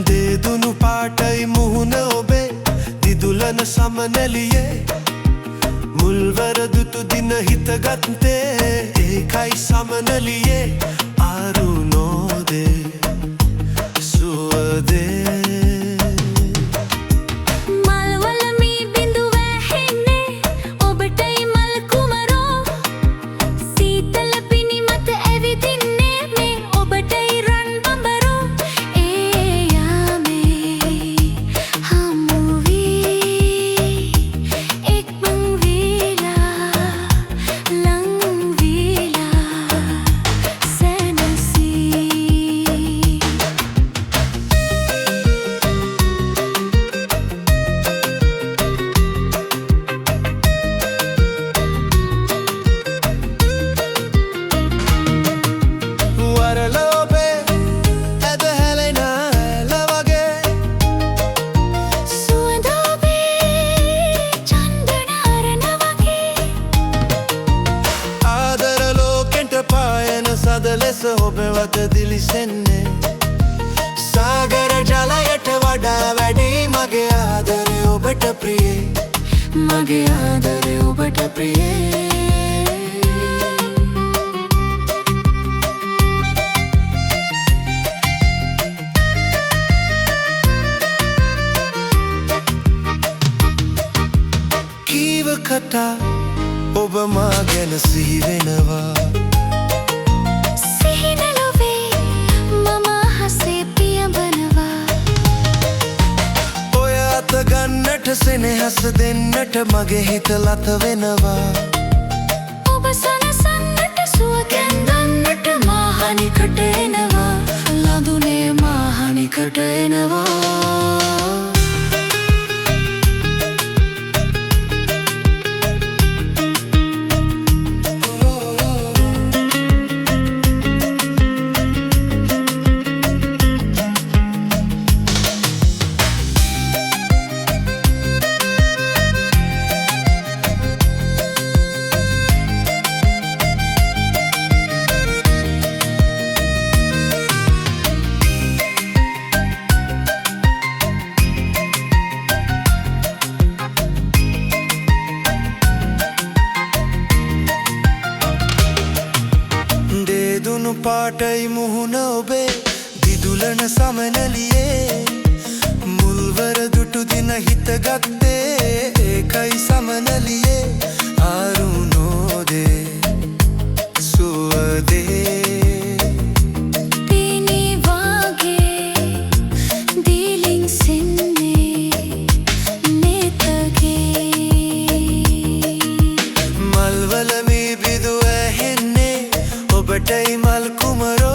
දෙදුණු පාටයි මුහුණ ඔබේ දිදුලන සමනැලියේ මුල්වර දුටු දින හිතගත්තේ ඒකයි සමනැලියේ අරුණෝදේ සුවදේ ලෙස ඔබ වත දිලිසෙන්නේ සාගර ජලයට වඩා වැඩි මගේ ආදරේ ඔබට ප්‍රියේ මගේ ආදරේ ඔබට ප්‍රියේ කීව කතා ඔබ මා ගැන සිහි වෙනවා ගන්නට සෙනෙහස දෙන්නට මගේ හිත ලත වෙනවා ඔබ සනසන්නට සුවකෙන් ගන්නට මාහනිකට එනවා ලඳුනේ මාහනිකට එනවා දෙදුණු පාටයි මුහුණ ඔබේ දිදුලන සමනැලියේ මුල්වර දුටු දින හිතගත්තේ ඒකයි සමනැලියේ අරුණෝදේ සුවදේ ඔබටයි මල් කුමර